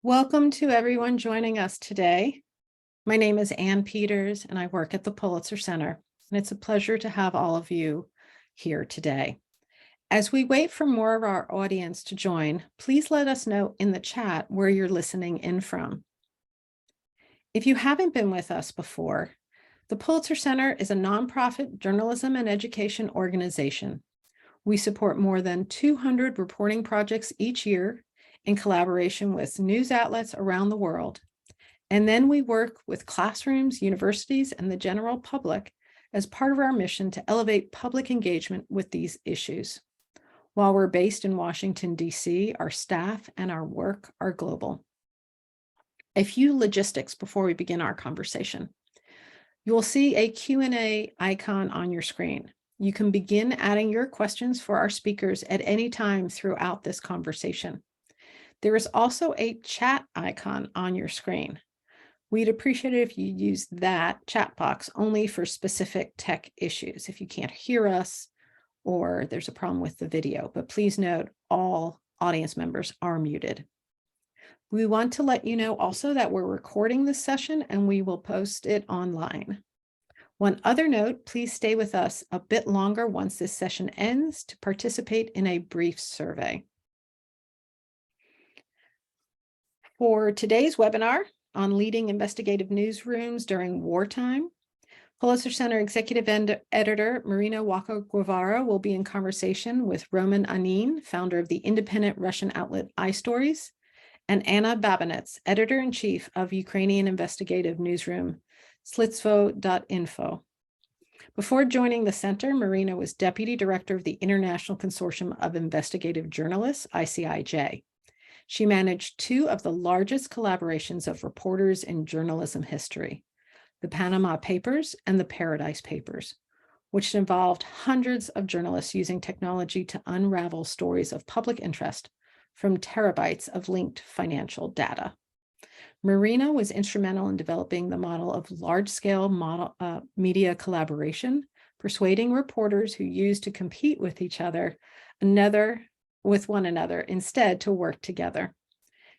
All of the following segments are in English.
Welcome to everyone joining us today. My name is Ann Peters and I work at the Pulitzer Center, and it's a pleasure to have all of you here today. As we wait for more of our audience to join, please let us know in the chat where you're listening in from. If you haven't been with us before, the Pulitzer Center is a nonprofit journalism and education organization. We support more than 200 reporting projects each year in collaboration with news outlets around the world. And then we work with classrooms, universities, and the general public as part of our mission to elevate public engagement with these issues. While we're based in Washington, D.C., our staff and our work are global. A few logistics before we begin our conversation. You will see a Q&A icon on your screen. You can begin adding your questions for our speakers at any time throughout this conversation. There is also a chat icon on your screen. We'd appreciate it if you use that chat box only for specific tech issues, if you can't hear us or there's a problem with the video, but please note all audience members are muted. We want to let you know also that we're recording this session and we will post it online. One other note, please stay with us a bit longer once this session ends to participate in a brief survey. For today's webinar on leading investigative newsrooms during wartime, Pulitzer Center Executive Editor Marina Walker-Guevara will be in conversation with Roman Anin, founder of the independent Russian outlet iStories, and Anna Babinets, Editor-in-Chief of Ukrainian investigative newsroom Slidstvo.info. Before joining the center, Marina was Deputy Director of the International Consortium of Investigative Journalists, ICIJ. She managed two of the largest collaborations of reporters in journalism history, the Panama Papers and the Paradise Papers, which involved hundreds of journalists using technology to unravel stories of public interest from terabytes of linked financial data. Marina was instrumental in developing the model of large-scale media collaboration, persuading reporters who used to compete with one another instead to work together,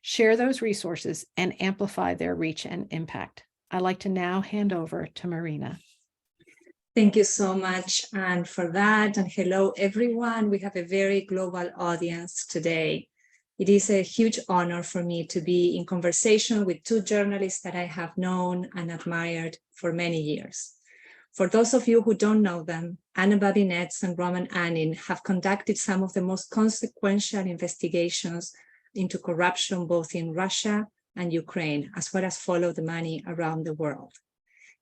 share those resources, and amplify their reach and impact. I'd like to now hand over to Marina. Thank you so much, Anne, for that. And hello, everyone. We have a very global audience today. It is a huge honor for me to be in conversation with two journalists that I have known and admired for many years. For those of you who don't know them, Anna Babinets and Roman Anin have conducted some of the most consequential investigations into corruption both in Russia and Ukraine, as well as follow the money around the world.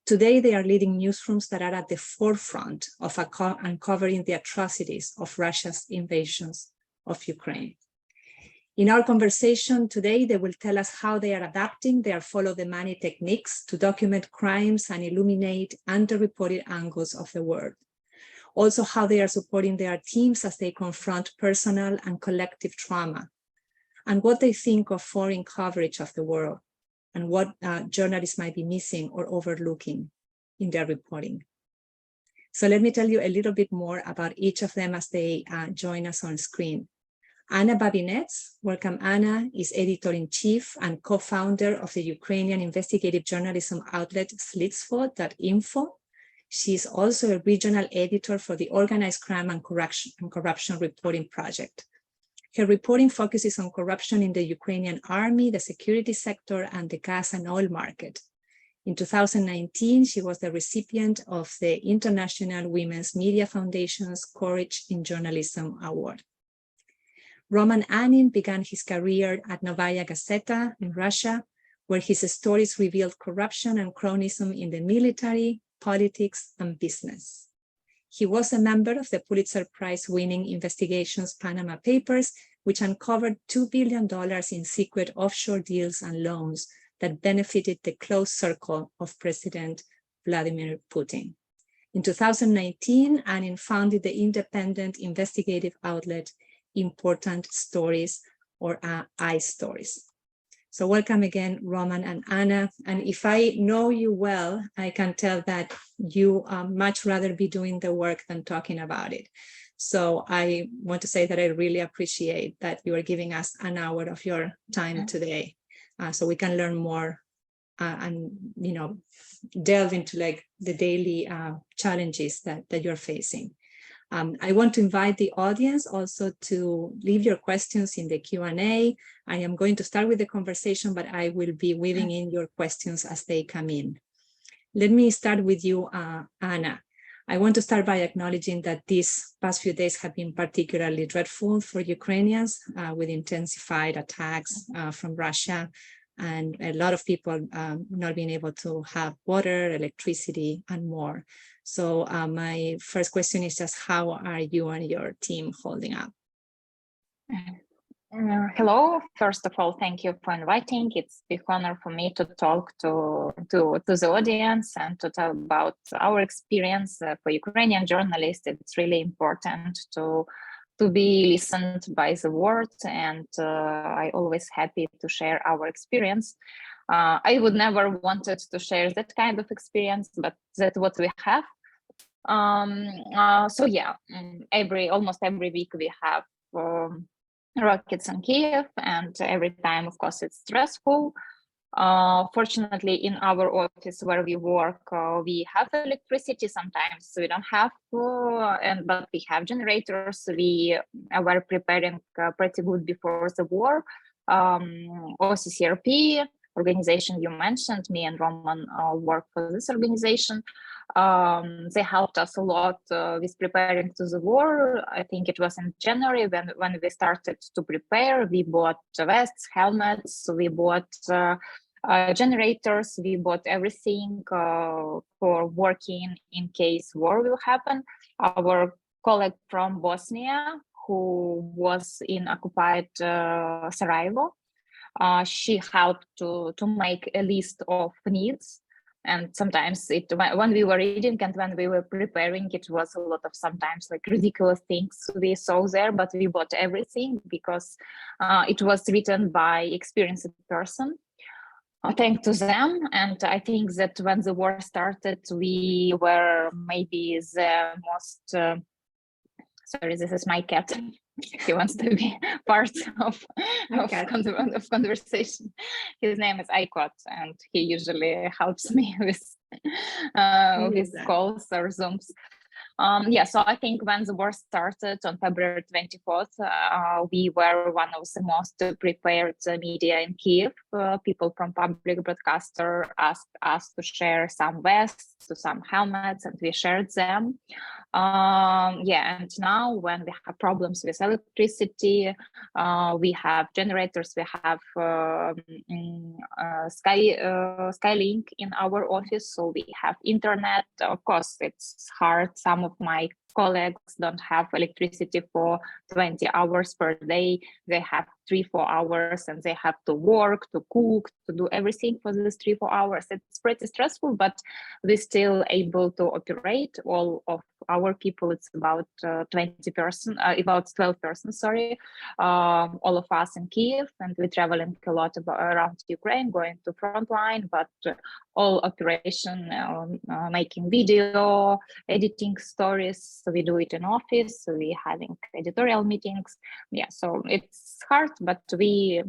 Today, they are leading newsrooms that are at the forefront of uncovering the atrocities of Russia's invasions of Ukraine. In our conversation today, they will tell us how they are adapting their follow the money techniques to document crimes and illuminate underreported angles of the world. Also, how they are supporting their teams as they confront personal and collective trauma, and what they think of foreign coverage of the world, and what journalists might be missing or overlooking in their reporting. So let me tell you a little bit more about each of them as they join us on screen. Anna Babinets, welcome Anna, is editor-in-chief and co-founder of the Ukrainian investigative journalism outlet Slidstvo.info. She is also a regional editor for the Organized Crime and Corruption Reporting Project. Her reporting focuses on corruption in the Ukrainian army, the security sector, and the gas and oil market. In 2019, she was the recipient of the International Women's Media Foundation's Courage in Journalism Award. Roman Anin began his career at Novaya Gazeta in Russia, where his stories revealed corruption and cronyism in the military, politics, and business. He was a member of the Pulitzer Prize-winning investigations Panama Papers, which uncovered $2 billion in secret offshore deals and loans that benefited the close circle of President Vladimir Putin. In 2019, Anin founded the independent investigative outlet Important Stories, or iStories. So welcome again, Roman and Anna. And if I know you well, I can tell that you much rather be doing the work than talking about it. So I want to say that I really appreciate that you are giving us an hour of your time today. so we can learn more and delve into like the daily challenges that you're facing. I want to invite the audience also to leave your questions in the Q&A. I am going to start with the conversation, but I will be weaving in your questions as they come in. Let me start with you, Anna. I want to start by acknowledging that these past few days have been particularly dreadful for Ukrainians with intensified attacks from Russia and a lot of people not being able to have water, electricity, and more. So my first question is just how are you and your team holding up? Hello. First of all, thank you for inviting. It's a big honor for me to talk to the audience and to tell about our experience. For Ukrainian journalists, it's really important to be listened by the world, and I always happy to share our experience. I would never wanted to share that kind of experience, but that's what we have. So yeah, almost every week we have rockets in Kiev, and every time, of course, it's stressful. Fortunately, in our office where we work, we have electricity. Sometimes we don't have, but we have generators. We were preparing pretty good before the war. OCCRP organization you mentioned, me and Roman work for this organization. They helped us a lot with preparing to the war. I think it was in January when we started to prepare. We bought vests, helmets, we bought generators, we bought everything for working in case war will happen. Our colleague from Bosnia, who was in occupied Sarajevo, she helped to make a list of needs. And sometimes when we were reading and when we were preparing, it was a lot of sometimes like ridiculous things we saw there, but we bought everything because it was written by experienced person. Thanks to them. And I think that when the war started, we were maybe the most, sorry, this is my cat. He wants to be part of conversation. His name is Icot, and he usually helps me with calls or Zooms. Yeah, so I think when the war started on February 24th, we were one of the most prepared media in Kiev. People from public broadcaster asked us to share some vests, some helmets, and we shared them. Yeah, and now when we have problems with electricity, we have generators, we have Skylink in our office, so we have internet. Of course, it's hard. Some of my colleagues don't have electricity for 20 hours per day. They have 3-4 hours and they have to work, to cook, to do everything for these 3-4 hours. It's pretty stressful, but we're still able to operate. All of our people, it's about 12 persons, sorry, all of us in Kiev, and we're traveling a lot around Ukraine, going to front line, but all operation, making video, editing stories. So we do it in office, so we're having editorial meetings. Yeah, so it's hard, but we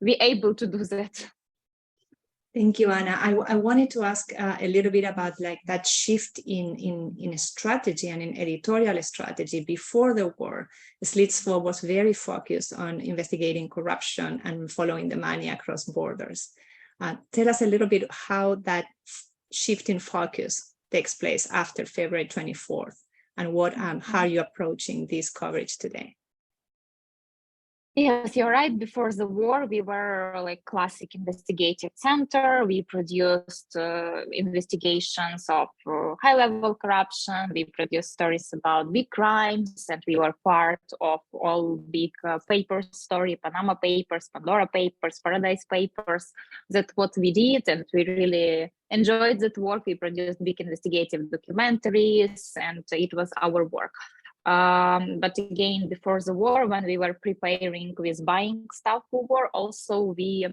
able to do that. Thank you, Anna. I wanted to ask a little bit about like that shift in strategy and in editorial strategy. Before the war, Slidstvo was very focused on investigating corruption and following the money across borders. Tell us a little bit how that shift in focus takes place after February 24th, and how are you approaching this coverage today? Yes, you're right. Before the war, we were like classic investigative center. We produced investigations of high-level corruption. We produced stories about big crimes, and we were part of all big paper story, Panama Papers, Pandora Papers, Paradise Papers. That's what we did, and we really enjoyed that work. We produced big investigative documentaries, and it was our work. But again, before the war, when we were preparing with buying stuff for war, also we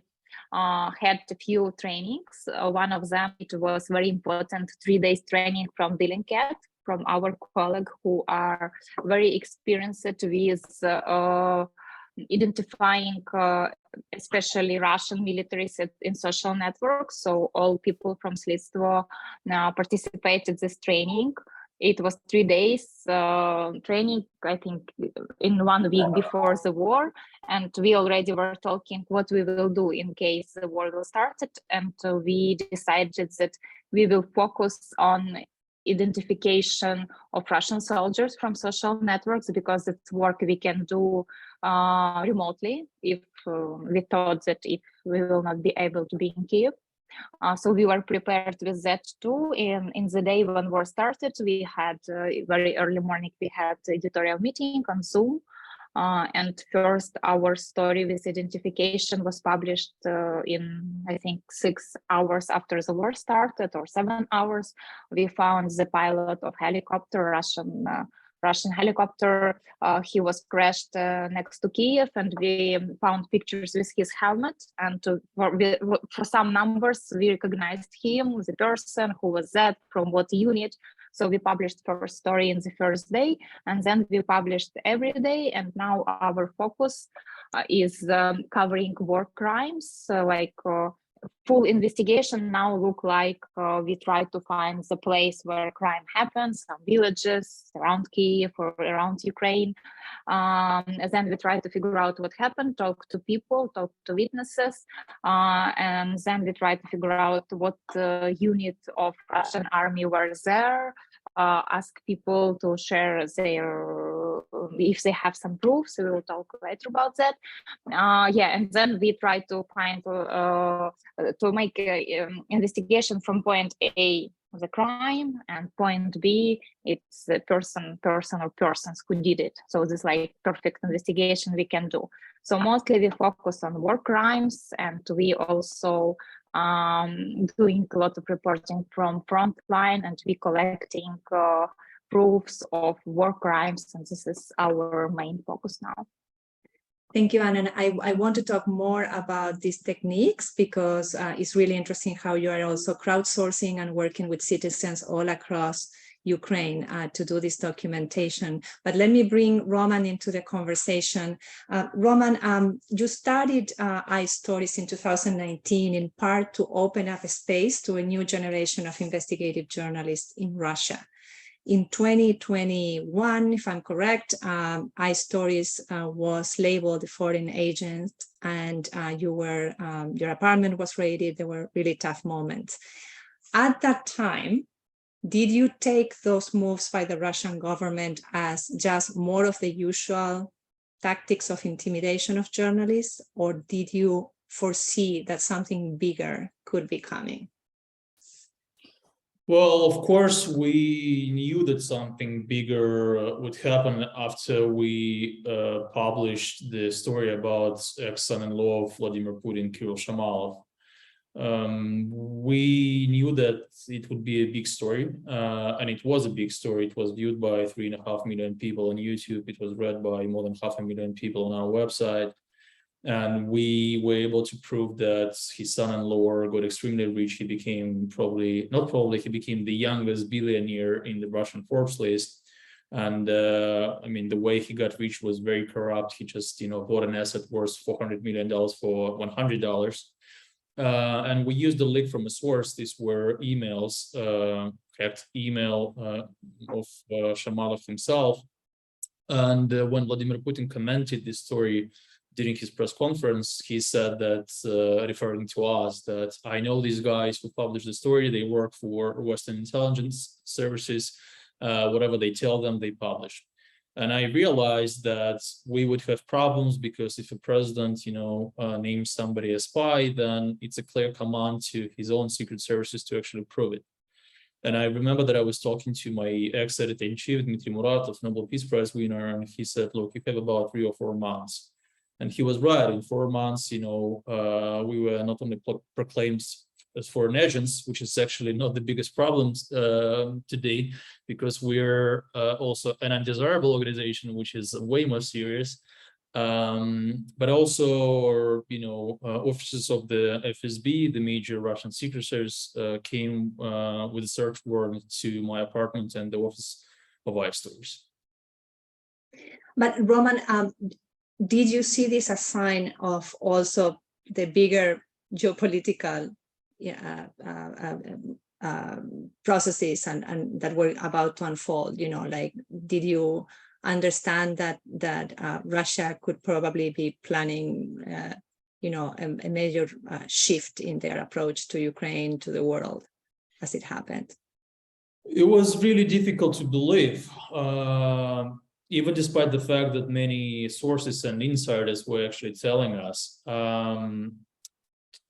had a few trainings. One of them, it was very important, 3 days training from Bellingcat, from our colleague who are very experienced with identifying especially Russian militaries in social networks. So all people from Slidstvo now participated in this training. It was 3 days training, I think, in 1 week before the war. And we already were talking what we will do in case the war will start. And we decided that we will focus on identification of Russian soldiers from social networks, because it's work we can do remotely if we thought that if we will not be able to be in Kiev. So we were prepared with that too. In the day when war started, we had very early morning, we had editorial meeting on Zoom. And first our story with identification was published in, I think, 6 hours after the war started, or 7 hours. We found the pilot of helicopter, Russian helicopter. He was crashed next to Kiev, and we found pictures with his helmet. And for some numbers, we recognized him, the person, who was that, from what unit. So we published first story in the first day, and then we published every day. And now our focus is covering war crimes, full investigation now look like we try to find the place where crime happens, some villages around Kiev or around Ukraine. And then we try to figure out what happened, talk to people, talk to witnesses, and then we try to figure out what unit of Russian army were there, ask people to share their, if they have some proofs. We will talk later about that. And then we try to find to make investigation from point A, the crime, and point B, it's the person or persons who did it. So this is like perfect investigation we can do. So mostly we focus on war crimes, and we also doing a lot of reporting from frontline, and we collecting proofs of war crimes, and this is our main focus now. Thank you, Anna. I want to talk more about these techniques, because it's really interesting how you are also crowdsourcing and working with citizens all across Ukraine to do this documentation. But let me bring Roman into the conversation. Roman, you started iStories in 2019 in part to open up a space to a new generation of investigative journalists in Russia. In 2021, if I'm correct, iStories was labeled a foreign agent, and your apartment was raided. There were really tough moments. At that time, did you take those moves by the Russian government as just more of the usual tactics of intimidation of journalists, or did you foresee that something bigger could be coming? Well, of course, we knew that something bigger would happen after we published the story about ex-son-in-law of Vladimir Putin, Kirill Shamalov. We knew that it would be a big story, and it was a big story. It was viewed by 3.5 million people on YouTube. It was read by more than 500,000 people on our website. And we were able to prove that his son-in-law got extremely rich. He became he became the youngest billionaire in the Russian Forbes list. And I mean, the way he got rich was very corrupt. He just, bought an asset worth $400 million for $100. And we used the leak from a source. These were emails, kept email of Shamalov himself. And when Vladimir Putin commented this story during his press conference, he said that, referring to us, that I know these guys who published the story. They work for Western intelligence services. Whatever they tell them, they publish. And I realized that we would have problems, because if a president, names somebody a spy, then it's a clear command to his own secret services to actually prove it. And I remember that I was talking to my ex-editor-in-chief, Dmitry Muratov, Nobel Peace Prize winner, and he said, look, you have about 3 or 4 months. And he was right. In 4 months, we were not only proclaimed as foreign agents, which is actually not the biggest problem today, because we're also an undesirable organization, which is way more serious. But also, officers of the FSB, the major Russian secret service, came with a search warrant to my apartment and the office of iStories. But Roman, did you see this as a sign of also the bigger geopolitical processes and that were about to unfold? You know, like, did you understand that Russia could probably be planning, you know, a major shift in their approach to Ukraine, to the world, as it happened? It was really difficult to believe, even despite the fact that many sources and insiders were actually telling us.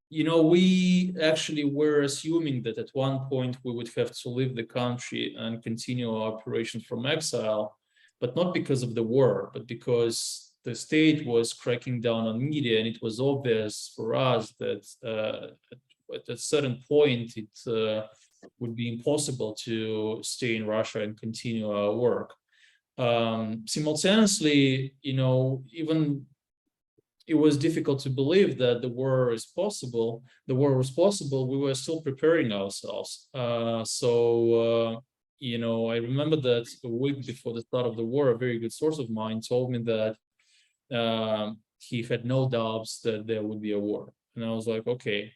You know, we actually were assuming that at one point we would have to leave the country and continue our operations from exile, but not because of the war, but because the state was cracking down on media, and it was obvious for us that at a certain point it would be impossible to stay in Russia and continue our work. Simultaneously, you know, even it was difficult to believe that the war is possible. The war was possible. We were still preparing ourselves. You know, I remember that a week before the start of the war, a very good source of mine told me that he had no doubts that there would be a war. And I was like, okay.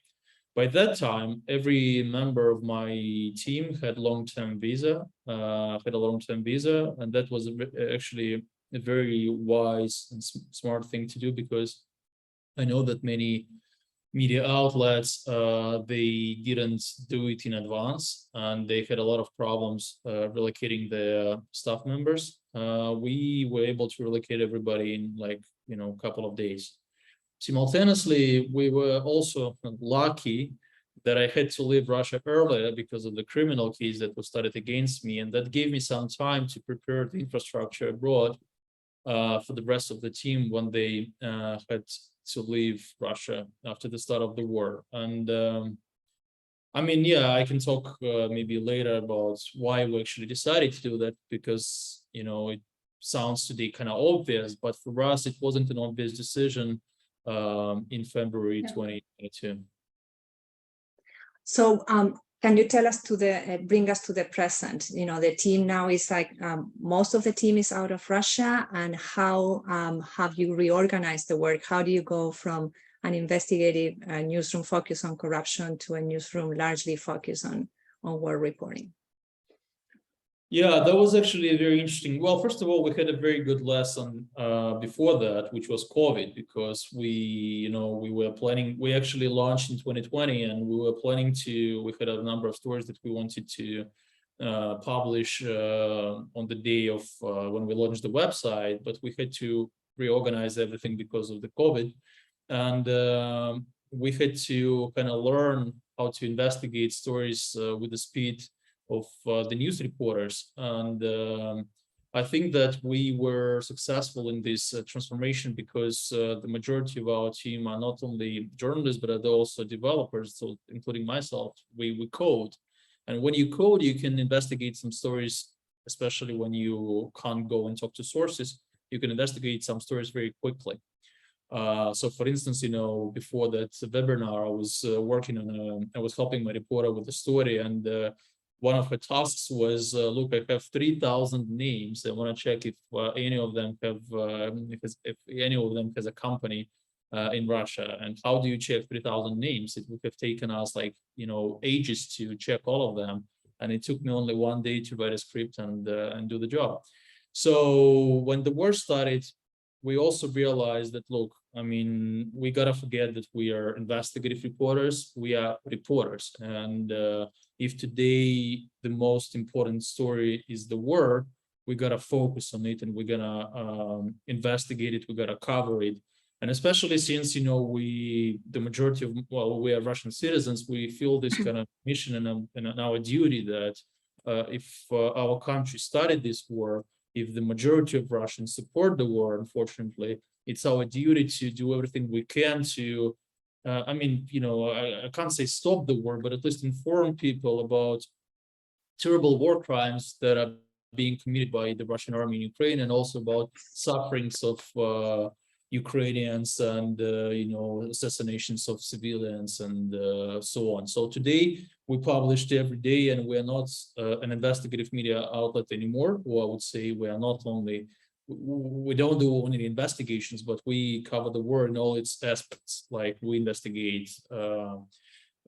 By that time, every member of my team had long-term visa, and that was actually a very wise and smart thing to do, because I know that many media outlets, they didn't do it in advance, and they had a lot of problems relocating their staff members. We were able to relocate everybody in, like, you know, a couple of days. Simultaneously, we were also lucky that I had to leave Russia earlier because of the criminal case that was started against me, and that gave me some time to prepare the infrastructure abroad for the rest of the team when they had to leave Russia after the start of the war. And I mean, yeah, I can talk maybe later about why we actually decided to do that, because, you know, it sounds today kind of obvious, but for us, it wasn't an obvious decision in February 2022. So can you tell us bring us to the present? You know, the team now is like, most of the team is out of Russia, and how have you reorganized the work? How do you go from an investigative newsroom focused on corruption to a newsroom largely focused on war reporting? Yeah, that was actually very interesting. Well, first of all, we had a very good lesson before that, which was COVID, because we were planning, we actually launched in 2020, and we had a number of stories that we wanted to publish on the day of when we launched the website, but we had to reorganize everything because of the COVID. And we had to kind of learn how to investigate stories with the speed of the news reporters. And I think that we were successful in this transformation because the majority of our team are not only journalists, but are also developers. So including myself, we code. And when you code, you can investigate some stories, especially when you can't go and talk to sources, you can investigate some stories very quickly. So for instance, you know, before that webinar, I was working on I was helping my reporter with the story, and one of her tasks was, look, I have 3,000 names. I want to check if any of them have, if any of them has a company in Russia. And how do you check 3,000 names? It would have taken us, like, you know, ages to check all of them. And it took me only one day to write a script and do the job. So when the war started, we also realized that, look, I mean, we gotta forget that we are investigative reporters. We are reporters, and if today the most important story is the war, we gotta focus on it, and we're gonna investigate it. We gotta cover it, and especially since, you know, the majority of, well, we are Russian citizens, we feel this kind of mission and our duty that if our country started this war, if the majority of Russians support the war, unfortunately, it's our duty to do everything we can to, I mean, you know, I can't say stop the war, but at least inform people about terrible war crimes that are being committed by the Russian army in Ukraine, and also about sufferings of Ukrainians and, you know, assassinations of civilians and so on. So today we published every day, and we are not an investigative media outlet anymore. Or I would say we are not only we don't do only investigations, but we cover the war in all its aspects. Like we investigate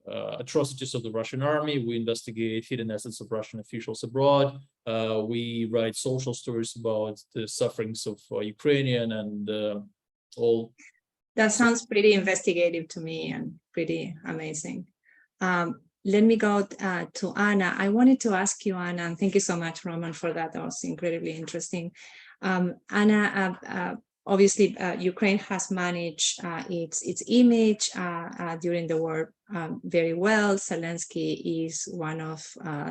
atrocities of the Russian army, we investigate hidden assets of Russian officials abroad, we write social stories about the sufferings of Ukrainian and all. That sounds pretty investigative to me and pretty amazing. Let me go to Anna. I wanted to ask you, Anna, and thank you so much, Roman, for that. That was incredibly interesting. Anna, obviously, Ukraine has managed its image during the war very well. Zelensky is one of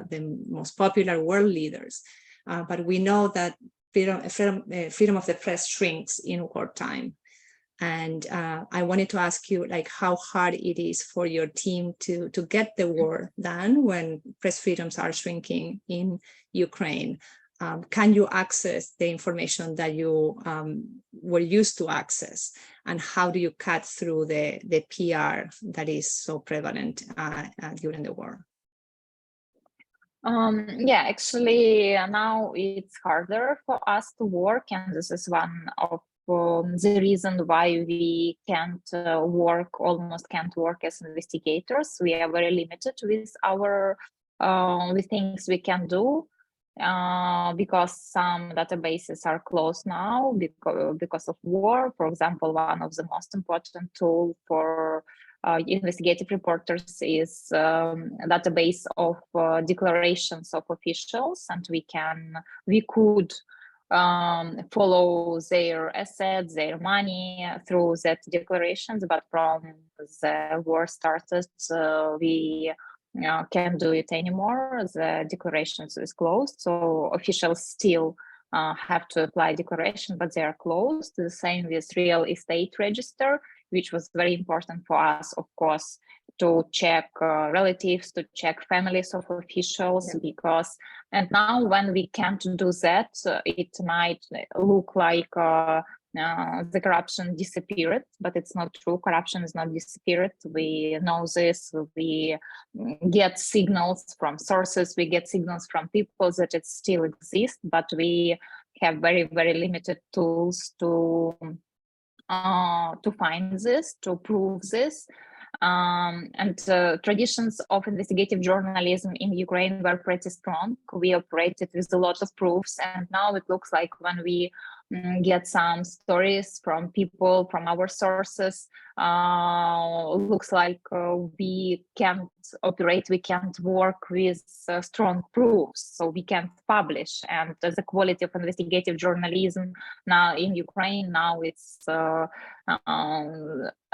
the most popular world leaders, but we know that freedom of the press shrinks in wartime. And I wanted to ask you, like, how hard it is for your team to get the war done when press freedoms are shrinking in Ukraine. Can you access the information that you were used to access? And how do you cut through the PR that is so prevalent during the war? Yeah, actually, now it's harder for us to work, and this is one of the reason why we can't almost can't work as investigators. We are very limited with our with things we can do. Because some databases are closed now because of war. For example, one of the most important tools for investigative reporters is a database of declarations of officials, and we could follow their assets, their money through that declarations. But from the war started, we can't do it anymore. The declarations is closed, so officials still have to apply declaration, but they are closed. The same with real estate register, which was very important for us, of course, to check relatives, to check families of officials, because, and now when we can't do that, it might look like the corruption disappeared, but it's not true. Corruption is not disappeared. We know this. We get signals from sources. We get signals from people that it still exists, but we have very, very limited tools to find this, to prove this. And traditions of investigative journalism in Ukraine were pretty strong. We operated with a lot of proofs, and now it looks like when we get some stories from people, from our sources, looks like we can't operate, we can't work with strong proofs, so we can't publish. And the quality of investigative journalism now in Ukraine, now it's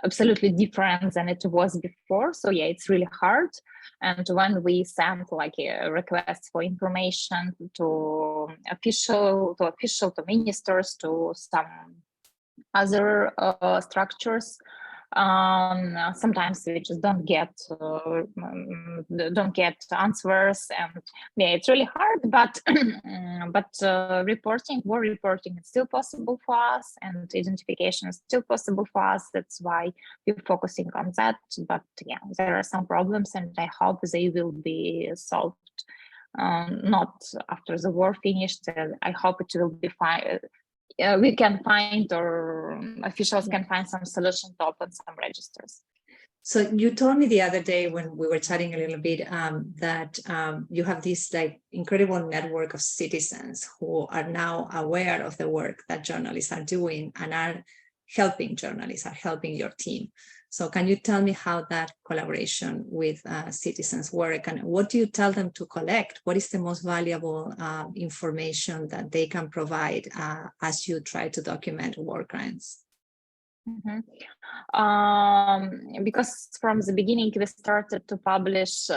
absolutely different than it was before. So yeah, it's really hard. And when we send like a request for information to ministers, to some other structures, sometimes we just don't get answers, and yeah, it's really hard. But war reporting is still possible for us, and identification is still possible for us. That's why we're focusing on that. But yeah, there are some problems, and I hope they will be solved. Not after the war finished. I hope it will be fine. We can find, or officials can find some solution to open some registers. So you told me the other day when we were chatting a little bit that you have this like incredible network of citizens who are now aware of the work that journalists are doing and are helping journalists, are helping your team. So can you tell me how that collaboration with citizens work, and what do you tell them to collect? What is the most valuable information that they can provide as you try to document war crimes? Mm-hmm. Because from the beginning we started to publish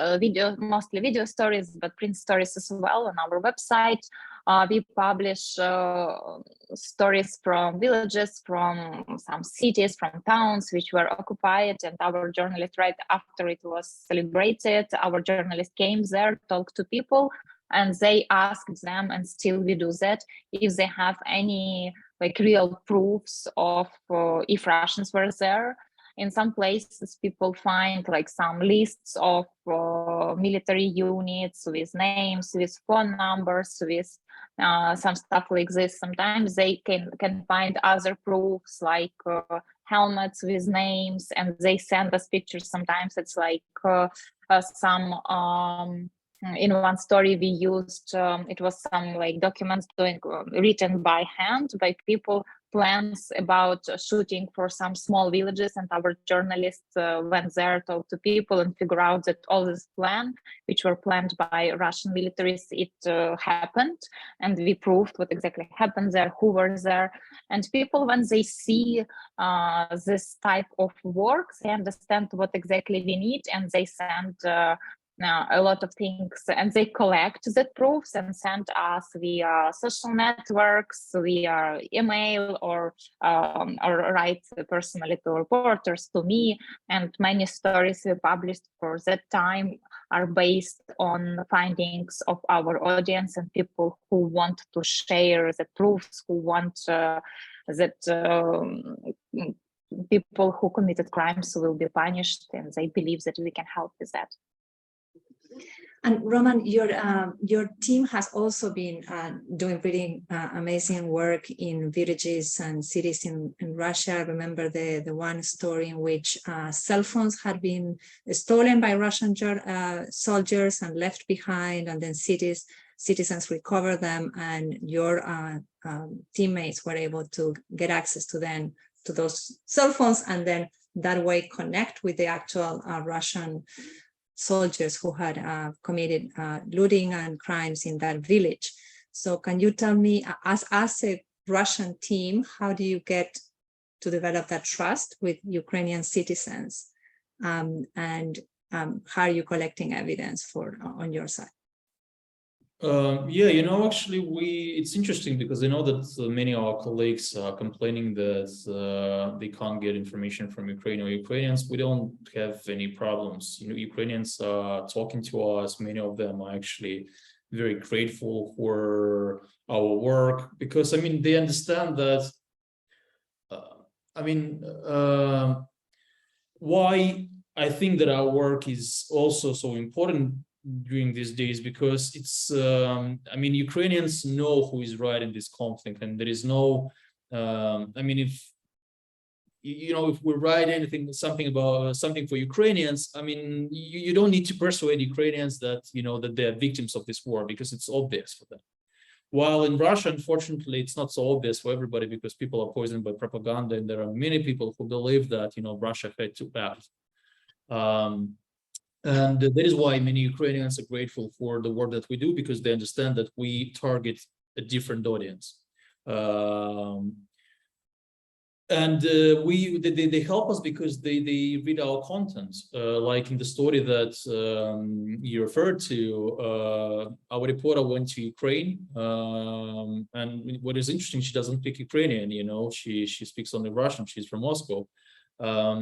mostly video stories, but print stories as well on our website. We publish stories from villages, from some cities, from towns which were occupied, and our journalists, right after it was celebrated, our journalists came there, talked to people, and they asked them, and still we do that, if they have any like real proofs of if Russians were there. In some places, people find like some lists of military units with names, with phone numbers, with some stuff like this. Sometimes they can find other proofs like helmets with names, and they send us pictures. Sometimes it's like some in one story we used it was some like documents written by hand by people, plans about shooting for some small villages, and our journalists went there, talked to people, and figure out that all this plan, which were planned by Russian militaries, it happened, and we proved what exactly happened there, who were there. And people, when they see this type of work, they understand what exactly we need, and they send a lot of things, and they collect the proofs and send us via social networks, via email, or write personally to reporters, to me. And many stories we published for that time are based on findings of our audience and people who want to share the proofs, who want that people who committed crimes will be punished, and they believe that we can help with that. And Roman, your team has also been doing pretty amazing work in villages and cities in Russia. I remember the one story in which cell phones had been stolen by Russian soldiers and left behind, and then citizens recovered them, and your teammates were able to get access to those cell phones, and then that way connect with the actual Russian soldiers who had committed looting and crimes in that village. So can you tell me, as a Russian team, how do you get to develop that trust with Ukrainian citizens? And how are you collecting evidence on your side? Yeah, actually, it's interesting because I know that many of our colleagues are complaining that they can't get information from Ukraine or Ukrainians. We don't have any problems. Ukrainians are talking to us. Many of them are actually very grateful for our work because, they understand that, why I think that our work is also so important during these days, because it's Ukrainians know who is right in this conflict, and there is no if we write something for Ukrainians, you don't need to persuade Ukrainians that that they're victims of this war, because it's obvious for them. While in Russia, unfortunately, it's not so obvious for everybody, because people are poisoned by propaganda, and there are many people who believe that Russia had to act. And that is why many Ukrainians are grateful for the work that we do, because they understand that we target a different audience. They help us because they read our content. Like in the story that you referred to, our reporter went to Ukraine, and what is interesting, she doesn't speak Ukrainian. She speaks only Russian. She's from Moscow.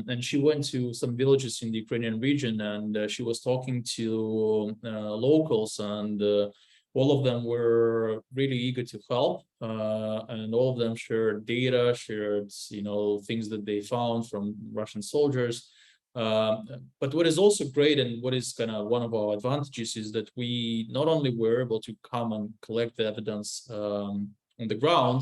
And she went to some villages in the Ukrainian region, and she was talking to locals, and all of them were really eager to help, and all of them shared data, shared things that they found from Russian soldiers. But what is also great, and what is kind of one of our advantages, is that we not only were able to come and collect the evidence on the ground,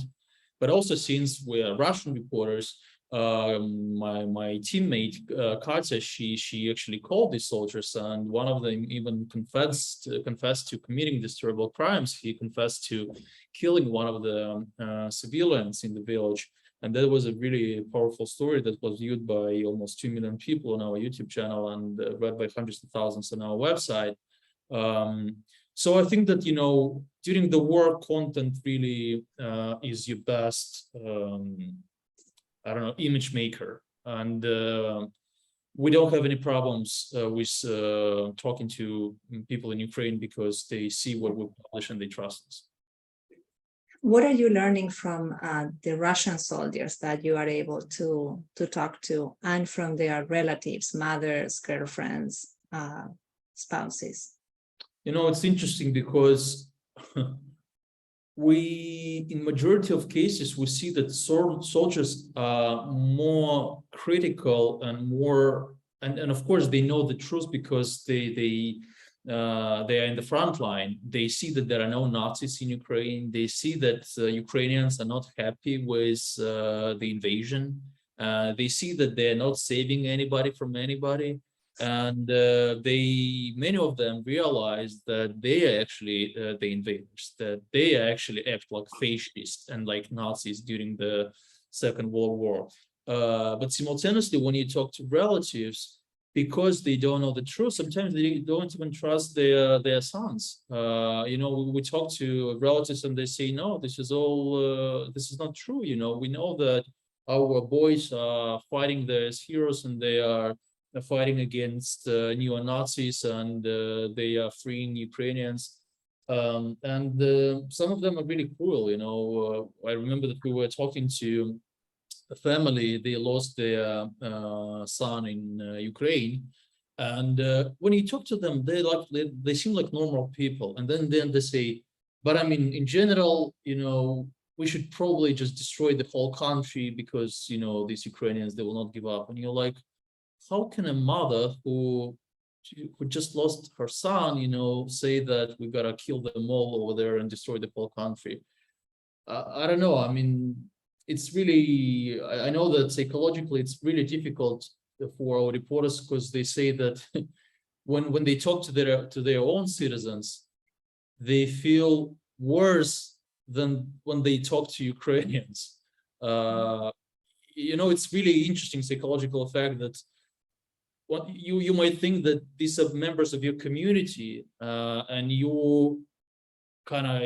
but also, since we are Russian reporters, my teammate Katya, she actually called these soldiers, and one of them even confessed to committing these terrible crimes. He confessed to killing one of the civilians in the village, and that was a really powerful story that was viewed by almost 2 million people on our YouTube channel and read by hundreds of thousands on our website. So I think that during the war, content really is your best image maker, and we don't have any problems with talking to people in Ukraine, because they see what we publish and they trust us. What are you learning from the Russian soldiers that you are able to talk to, and from their relatives, mothers, girlfriends, spouses? It's interesting because in majority of cases, we see that soldiers are more critical and more, and of course they know the truth because they are in the front line. They see that there are no Nazis in Ukraine. They see that Ukrainians are not happy with the invasion. They see that they're not saving anybody from anybody. And many of them realize that they are actually the invaders, that they actually act like fascists and like Nazis during the Second World War. But simultaneously, when you talk to relatives, because they don't know the truth, sometimes they don't even trust their sons. You know, we talk to relatives and they say, no, this is all, this is not true. You know, we know that our boys are fighting there as heroes and they are fighting against neo-Nazis and they are freeing Ukrainians. Some of them are really cruel, you know. I remember that we were talking to a family, they lost their son in Ukraine. And when you talk to them, they seem like normal people. And then they say, but I mean, in general, you know, we should probably just destroy the whole country because, you know, these Ukrainians, they will not give up. And you're like, how can a mother who just lost her son, you know, say that we gotta kill them all over there and destroy the whole country? I don't know. I mean, it's really, I know that psychologically it's really difficult for our reporters because they say that when they talk to their own citizens, they feel worse than when they talk to Ukrainians. You know, it's really interesting psychological fact that what you might think that these are members of your community, and you kind of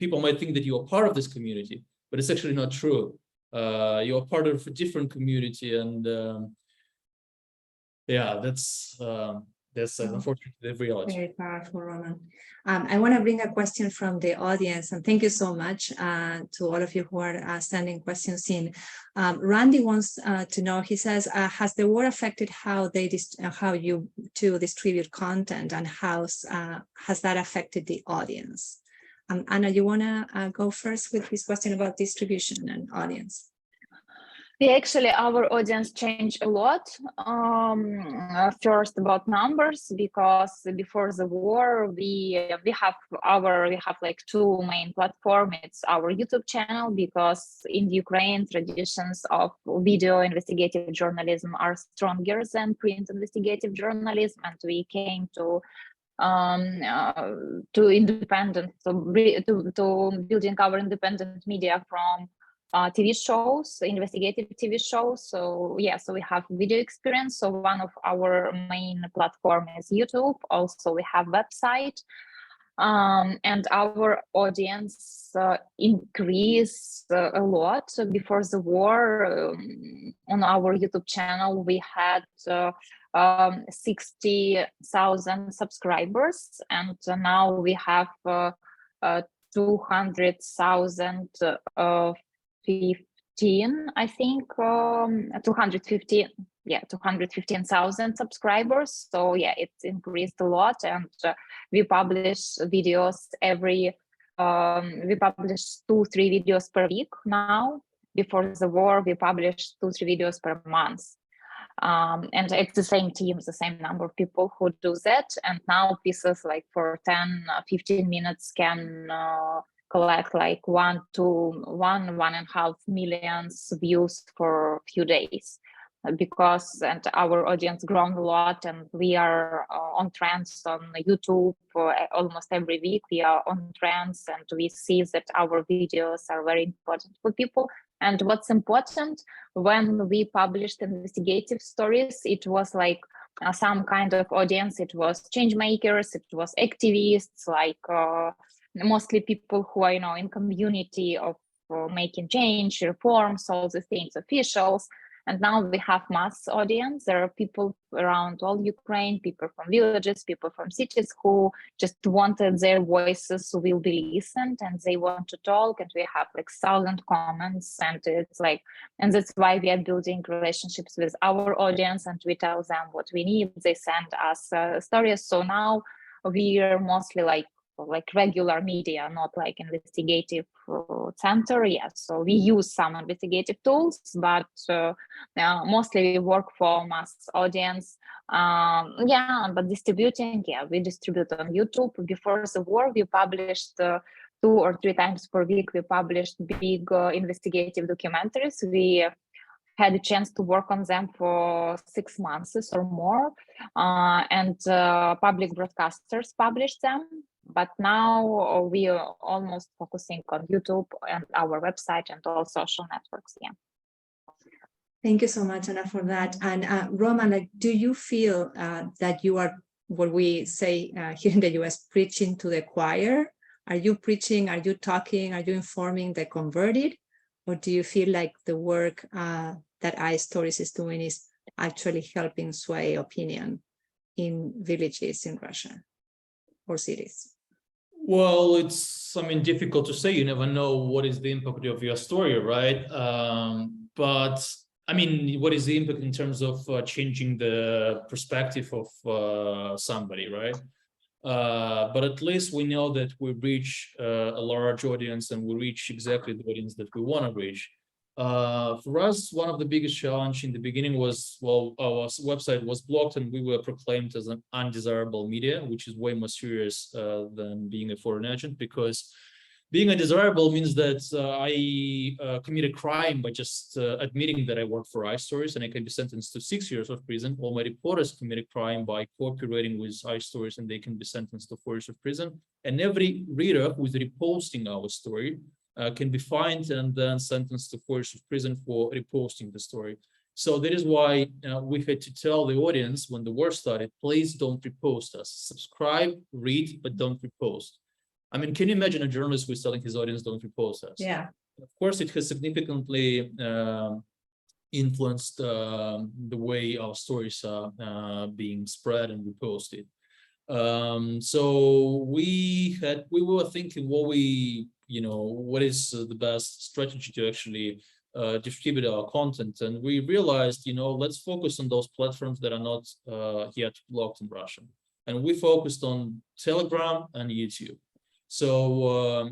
people might think that you are part of this community, but it's actually not true. You are part of a different community, and yeah, that's unfortunately the reality. Very powerful, Roman. I want to bring a question from the audience, and thank you so much to all of you who are sending questions in. Randy wants to know, he says, has the war affected how you two distribute content, and how has that affected the audience? Anna, you want to go first with this question about distribution and audience? Yeah, actually, our audience changed a lot. First about numbers, because before the war, we have like two main platforms. It's our YouTube channel, because in Ukraine, traditions of video investigative journalism are stronger than print investigative journalism, and we came to independent, to building our independent media from TV shows, investigative TV shows. So yeah, so we have video experience. So one of our main platform is YouTube. Also, we have website, and our audience increased a lot. Before the war, on our YouTube channel, we had 60,000 subscribers, and now we have 200,000 I think 215,000 subscribers. So yeah, it's increased a lot, and we publish videos we publish 2-3 videos per week now. Before the war, we published 2-3 videos per month. And it's the same team, the same number of people who do that. And now pieces like for 10-15 minutes can collect like 1.5 million views for a few days, because our audience grown a lot, and we are on trends on YouTube almost every week. We are on trends, and we see that our videos are very important for people. And what's important, when we published investigative stories, it was like some kind of audience. It was change makers, it was activists, like mostly people who are, in community of making change, reforms, all the things, officials. And now we have mass audience. There are people around all Ukraine, people from villages, people from cities who just wanted their voices will be listened, and they want to talk. And we have like 1,000 comments, and it's like, and that's why we are building relationships with our audience, and we tell them what we need. They send us stories. So now we are mostly like like regular media, not like investigative center. Yes, so we use some investigative tools, but mostly we work for mass audience. Yeah, but distributing, yeah, we distribute on YouTube. Before the war, we published 2 or 3 times per week. We published big investigative documentaries. We had a chance to work on them for 6 months or more, and public broadcasters published them. But now we are almost focusing on YouTube and our website and all social networks. Yeah. Thank you so much, Anna, for that. And Roman, like, do you feel that you are, what we say here in the US, preaching to the choir? Are you preaching? Are you talking? Are you informing the converted? Or do you feel like the work that iStories is doing is actually helping sway opinion in villages in Russia or cities? Well, it's, I mean, difficult to say. You never know what is the impact of your story, right? But I mean, what is the impact in terms of changing the perspective of somebody, right? But at least we know that we reach a large audience, and we reach exactly the audience that we want to reach. For us, one of the biggest challenge in the beginning was, well, our website was blocked and we were proclaimed as an undesirable media, which is way more serious than being a foreign agent, because being undesirable means that I commit a crime by just admitting that I work for iStories, and I can be sentenced to 6 years of prison. All my reporters commit a crime by cooperating with iStories, and they can be sentenced to 4 years of prison. And every reader who is reposting our story can be fined and then sentenced to 4 years of prison for reposting the story. So that is why we had to tell the audience when the war started, please don't repost us. Subscribe, read, but don't repost. I mean, can you imagine a journalist who is telling his audience don't repost us? Yeah. Of course, it has significantly influenced the way our stories are being spread and reposted. So we were thinking what is the best strategy to actually distribute our content, and we realized, let's focus on those platforms that are not yet blocked in Russia, and we focused on Telegram and YouTube. So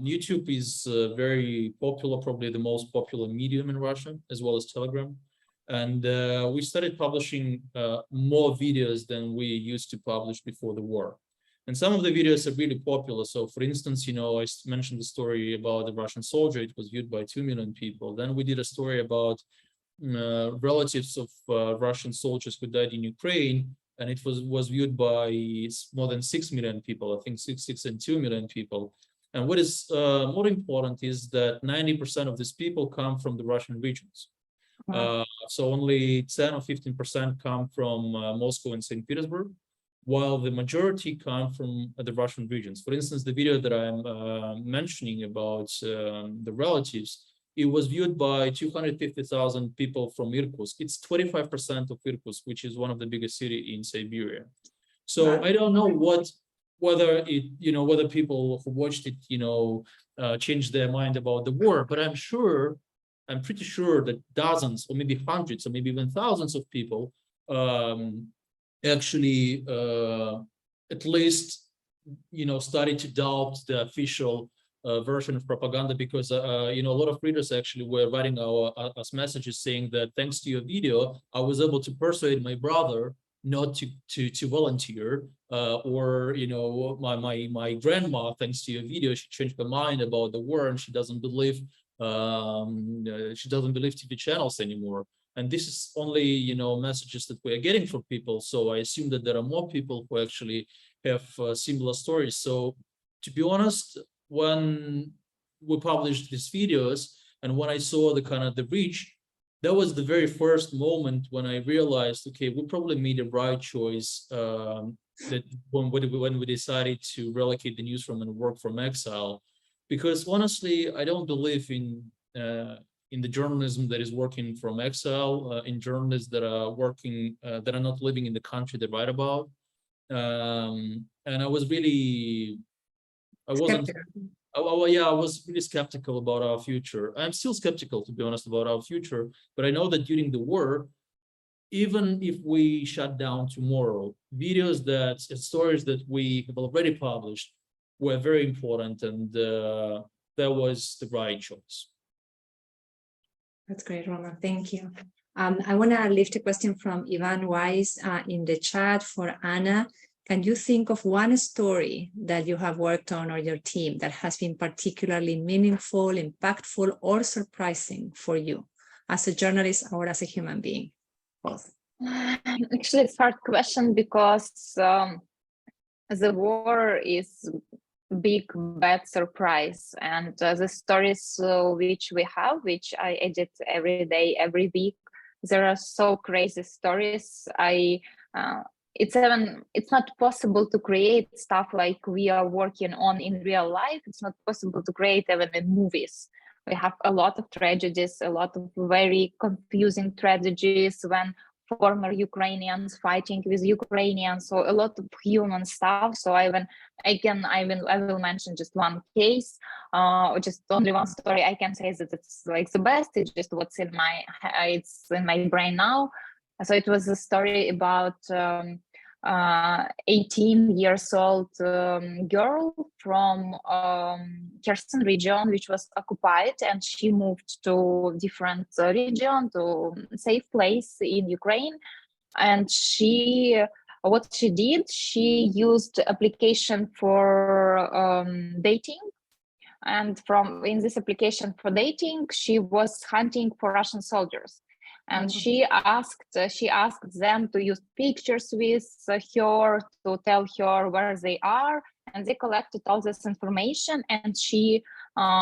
YouTube is very popular, probably the most popular medium in Russia, as well as Telegram. And we started publishing more videos than we used to publish before the war. And some of the videos are really popular. So for instance, I mentioned the story about the Russian soldier. It was viewed by 2 million people. Then we did a story about relatives of Russian soldiers who died in Ukraine, and it was viewed by more than 6 million people, I think 6 and 2 million people. And what is more important is that 90% of these people come from the Russian regions. Wow. So only 10 or 15% come from Moscow and St. Petersburg, while the majority come from the Russian regions. For instance, the video that I'm mentioning about the relatives, it was viewed by 250,000 people from Irkutsk. It's 25% of Irkutsk, which is one of the biggest cities in Siberia. So I don't know whether people who watched it, changed their mind about the war, but I'm pretty sure that dozens or maybe hundreds or maybe even thousands of people actually at least, started to doubt the official version of propaganda, because a lot of readers actually were writing us messages saying that thanks to your video, I was able to persuade my brother not to volunteer, or my grandma, thanks to your video, she changed her mind about the war and she doesn't believe TV channels anymore. And this is only messages that we are getting from people. So I assume that there are more people who actually have similar stories. So to be honest, when we published these videos and when I saw the reach, that was the very first moment when I realized, okay, we probably made the right choice that when we decided to relocate the newsroom and work from exile. Because honestly, I don't believe in the journalism that is working from exile, in journalists that are working, that are not living in the country they write about. And I was really, I was really skeptical about our future. I'm still skeptical, to be honest, about our future, but I know that during the war, even if we shut down tomorrow, stories that we have already published were very important, and that was the right choice. That's great, Roman. Thank you. I want to lift a question from Ivan Weiss in the chat for Anna. Can you think of one story that you have worked on or your team that has been particularly meaningful, impactful, or surprising for you as a journalist or as a human being? Both. Actually, it's a hard question because the war is big bad surprise, and the stories which we have, which I edit every day, every week, there are so crazy stories. It's not possible to create stuff like we are working on in real life. It's not possible to create even in movies. We have a lot of tragedies, a lot of very confusing tragedies when former Ukrainians fighting with Ukrainians, so a lot of human stuff. So I will mention just one case, just only one story. I can say that it's like the best. It's just what's in my brain now. So it was a story about 18 years old girl from Kherson region, which was occupied, and she moved to different region, to safe place in Ukraine. And what she did, she used application for dating. And in this application for dating, she was hunting for Russian soldiers. And she asked them to use pictures with her, to tell her where they are, and they collected all this information, and she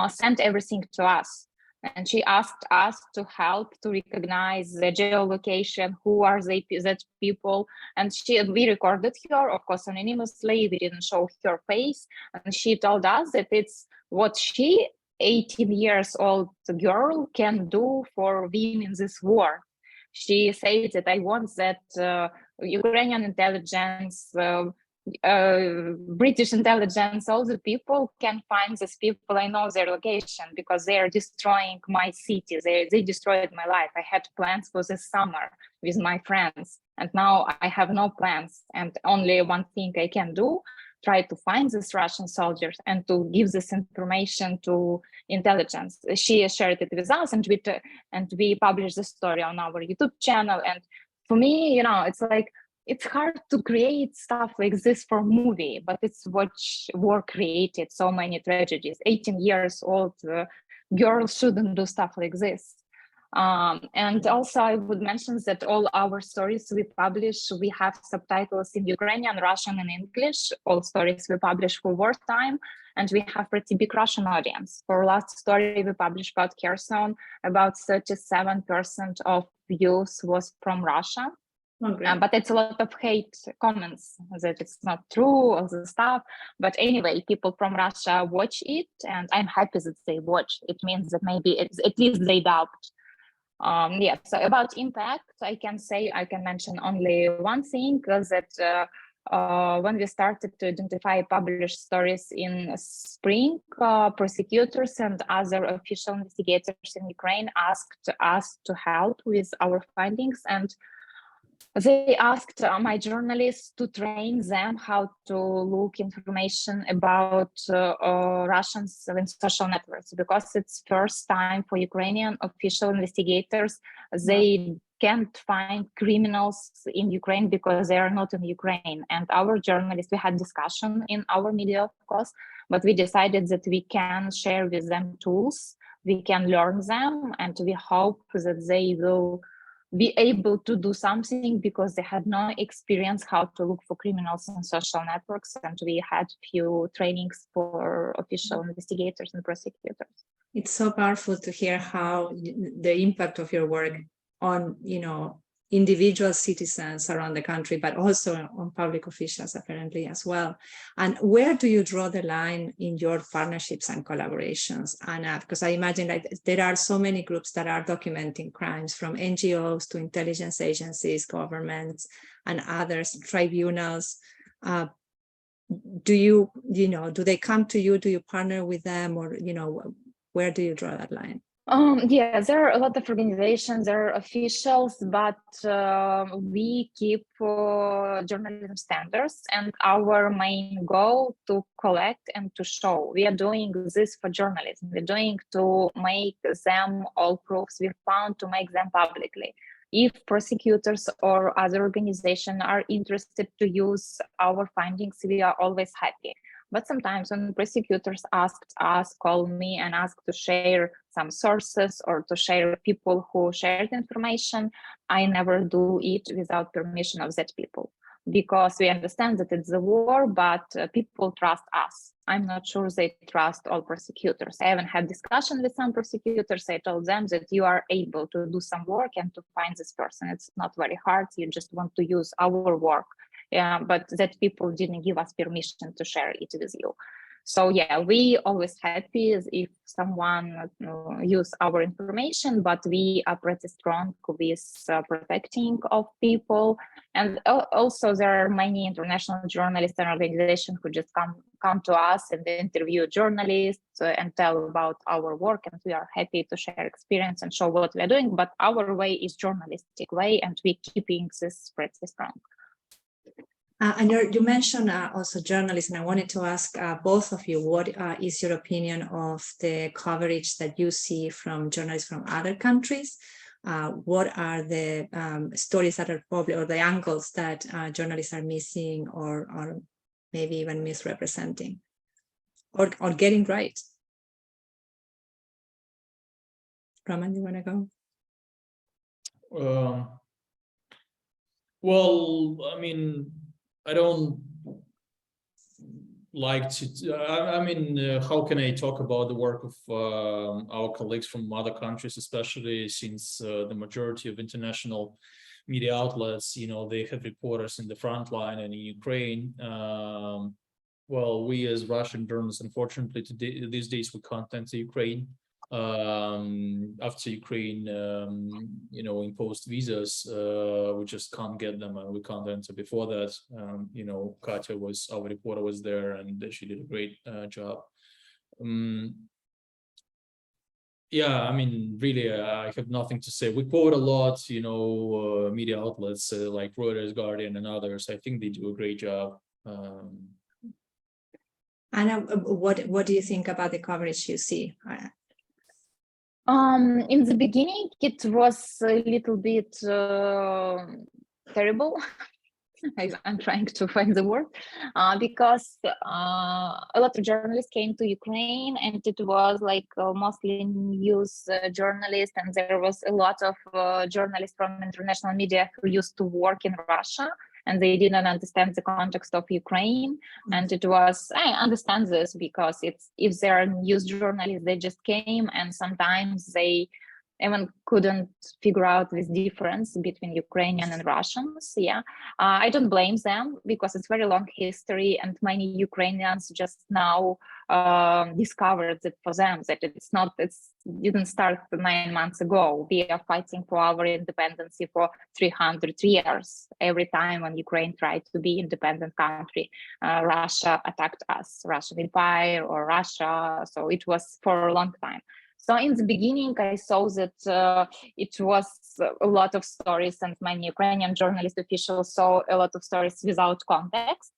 sent everything to us. And she asked us to help to recognize the geolocation, who are that people, and we recorded her, of course, anonymously. We didn't show her face, and she told us that it's what she, 18 years old girl, can do for women in this war. She said that I want that Ukrainian intelligence, British intelligence, all the people can find these people. I know their location because they are destroying my city. They destroyed my life. I had plans for this summer with my friends, and now I have no plans. And only one thing I can do, try to find these Russian soldiers and to give this information to intelligence. She shared it with us, and we published the story on our YouTube channel. And for me, it's like, it's hard to create stuff like this for movie, but it's what war created so many tragedies. 18 years old girls shouldn't do stuff like this. And also I would mention that all our stories we publish, we have subtitles in Ukrainian, Russian, and English. All stories we publish for Wartime, and we have pretty big Russian audience. For last story we published about Kherson, about 37% of views was from Russia. But it's a lot of hate comments that it's not true, all the stuff. But anyway, people from Russia watch it, and I'm happy that they watch. It means that maybe at least they doubt. So about impact, I can mention only one thing, that when we started to identify published stories in spring, prosecutors and other official investigators in Ukraine asked us to help with our findings, and they asked my journalists to train them how to look information about Russians in social networks, because it's first time for Ukrainian official investigators. They can't find criminals in Ukraine because they are not in Ukraine. And our journalists, we had discussion in our media, of course, but we decided that we can share with them tools, we can learn them, and we hope that they will be able to do something, because they had no experience how to look for criminals in social networks. And we had few trainings for official investigators and prosecutors. It's so powerful to hear how the impact of your work on, individual citizens around the country, but also on public officials apparently as well. And where do you draw the line in your partnerships and collaborations, Anna? Because I imagine there are so many groups that are documenting crimes, from NGOs to intelligence agencies, governments, and others, tribunals. Do they come to you? Do you partner with them? Or, where do you draw that line? Yeah, there are a lot of organizations, there are officials, but we keep journalism standards, and our main goal to collect and to show. We are doing this for journalism. We're doing to make them all proofs we found, to make them publicly. If prosecutors or other organizations are interested to use our findings, we are always happy. But sometimes when prosecutors asked us, call me and ask to share some sources or to share people who shared information, I never do it without permission of that people, because we understand that it's a war, but people trust us. I'm not sure they trust all prosecutors. I haven't had discussion with some prosecutors. I told them that you are able to do some work and to find this person. It's not very hard. You just want to use our work. But that people didn't give us permission to share it with you. So yeah, we always happy if someone use our information, but we are pretty strong with protecting of people. And also there are many international journalists and organizations who just come to us and interview journalists and tell about our work, and we are happy to share experience and show what we are doing. But our way is journalistic way, and we keeping this pretty strong. And you mentioned also journalists, and I wanted to ask both of you, what is your opinion of the coverage that you see from journalists from other countries? What are the stories that are probably, or the angles that journalists are missing, or maybe even misrepresenting, or getting right? Roman, you want to go? Well, I mean, I don't like to, how can I talk about the work of our colleagues from other countries, especially since the majority of international media outlets, they have reporters in the front line and in Ukraine. Well, we as Russian journalists, unfortunately, these days we can't enter Ukraine. After Ukraine, imposed visas, we just can't get them, and we can't enter. Before that, Katya our reporter was there, and she did a great job. Yeah, I mean, really, I have nothing to say. We quote a lot, media outlets like Reuters, Guardian, and others. I think they do a great job. Anna, what do you think about the coverage you see? In the beginning, it was a little bit terrible. I'm trying to find the word, because a lot of journalists came to Ukraine, and it was like mostly news journalists, and there was a lot of journalists from international media who used to work in Russia, and they didn't understand the context of Ukraine. And it was, I understand this, because if there are news journalists, they just came, and sometimes they even couldn't figure out this difference between Ukrainian and Russians. Yeah, I don't blame them, because it's very long history, and many Ukrainians just now discovered that for them that it didn't start 9 months ago. We are fighting for our independence for 300 years. Every time when Ukraine tried to be independent country, Russia attacked us, Russian Empire or Russia. So it was for a long time. So in the beginning, I saw that it was a lot of stories, and many Ukrainian journalist officials saw a lot of stories without context.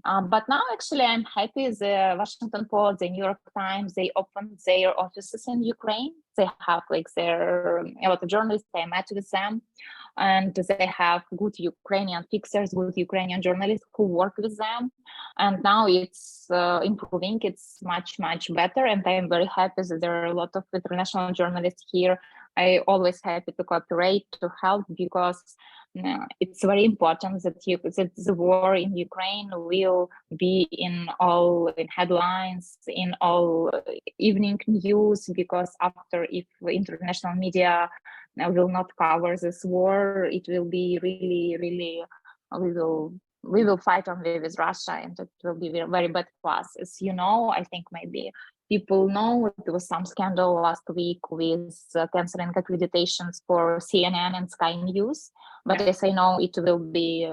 But now, actually, I'm happy the Washington Post, the New York Times, they opened their offices in Ukraine. They have a lot of journalists. I met with them, and they have good Ukrainian fixers, good Ukrainian journalists who work with them. And now it's improving. It's much, much better. And I'm very happy that there are a lot of international journalists here. I always happy to cooperate, to help, because it's very important that the war in Ukraine will be in headlines, in all evening news, because after, if international media will not cover this war, it will be really, really, we will fight only with Russia, and it will be very, very bad for us. As you know, I think maybe people know, there was some scandal last week with canceling accreditations for CNN and Sky News, but as I know, it will be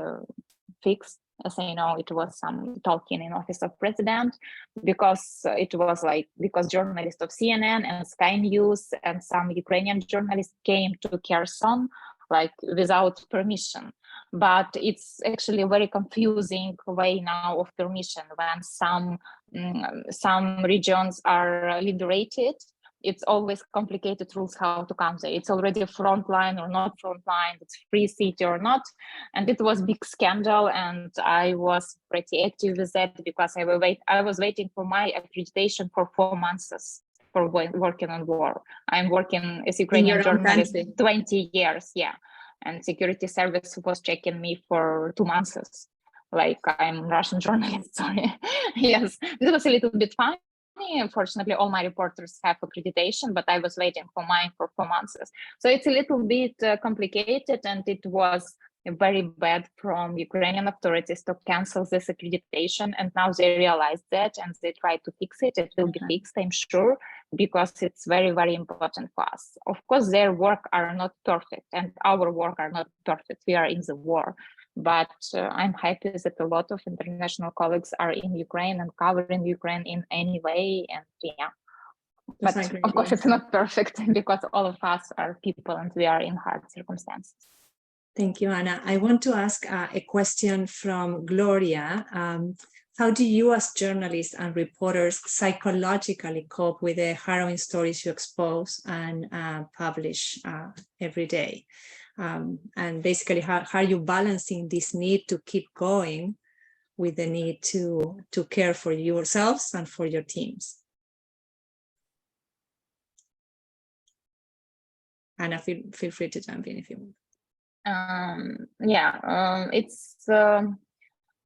fixed As I know, it was some talking in office of president, because it was like, because journalists of CNN and Sky News and some Ukrainian journalists came to Kherson like without permission. But it's actually a very confusing way now of permission when some regions are liberated. It's always complicated rules how to come there. It's already a front line or not front line, it's free city or not. And it was big scandal, and I was pretty active with that because I was waiting for my accreditation for 4 months for working on war. I'm working as Ukrainian journalist 20 years, yeah. And security service was checking me for 2 months. Like I'm Russian journalist, sorry. Yes, this was a little bit funny. Unfortunately, all my reporters have accreditation, but I was waiting for mine for 4 months. So it's a little bit complicated, and it was very bad from Ukrainian authorities to cancel this accreditation. And now they realize that, and they try to fix it. It will be fixed, I'm sure, because it's very, very important for us. Of course, their work are not perfect, and our work are not perfect. We are in the war. But I'm happy that a lot of international colleagues are in Ukraine and covering Ukraine in any way. And yeah, but of course it's not perfect because all of us are people and we are in hard circumstances. Thank you, Anna. I want to ask a question from Gloria. How do you as journalists and reporters psychologically cope with the harrowing stories you expose and publish every day? And basically, how are you balancing this need to keep going with the need to care for yourselves and for your teams? Anna, feel free to jump in if you want. It's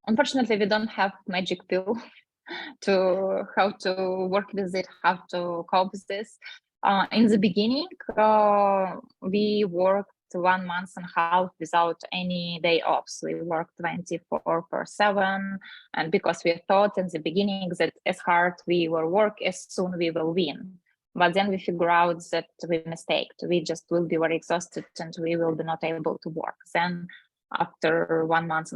unfortunately we don't have magic pill to how to work with it, how to cope with this. In the beginning, we worked 1.5 months without any day off. So we worked 24/7, and because we thought in the beginning that as hard we will work, as soon we will win. But then we figure out that we mistaked. We just will be very exhausted and we will be not able to work. Then after 1.5 months,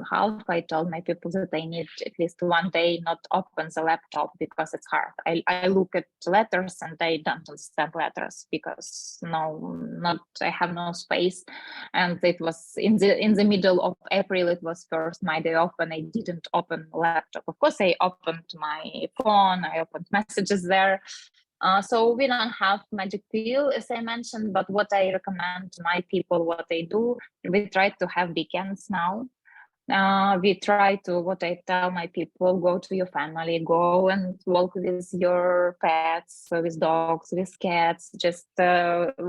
I told my people that I need at least 1 day not open the laptop because it's hard. I look at letters and I don't understand letters because I have no space. And it was in the middle of April, it was first my day off and I didn't open laptop. Of course, I opened my phone, I opened messages there. So we don't have magic pill, as I mentioned, but what I recommend to my people, what I do, we try to have weekends now. What I tell my people, go to your family, go and walk with your pets, with dogs, with cats, just